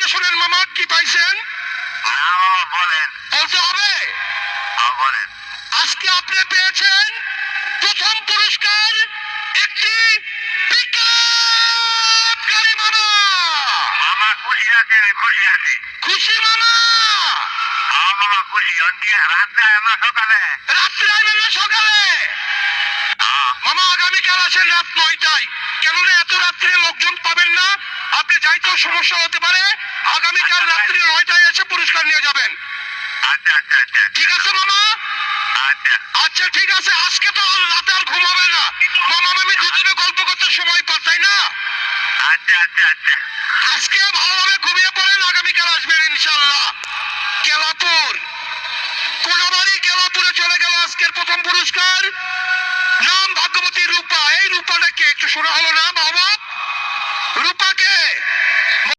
থেকে শুনেন মামা, কি পাইছেন বলতে হবে। আজকে আপনি পেয়েছেন প্রথম পুরস্কার একটি পিকআপ গাড়ি মামা। খুশি মামা? রাত্রে আইবেন না সকালে? মামা আগামীকাল আসেন রাত 9টায়। কেননা এত রাত্রে লোকজন পাবেন না, আপনি যাইতেও সমস্যা হতে পারে। আগামীকাল রাত্রি 9টায় এসে পুরস্কার নিয়ে যাবেন। ঠিক আছে মামা? আচ্ছা ঠিক আছে। আজকে তো রাতে আর ঘুমাবে না মামা, আমি দুজনে গল্প করতে সময় পাই, তাই না? আজকে ভালোভাবে ঘুমিয়ে পড়েন, আগামীকাল আসবেন ইনশাল্লাহ। কেলাপুর, কোনাবাড়ি কেলাপুরে চলে গেল আজকের প্রথম পুরস্কার। নাম ভাগ্যবতী রূপা। এই রূপাটাকে একটু শোনা হলো না বাবা?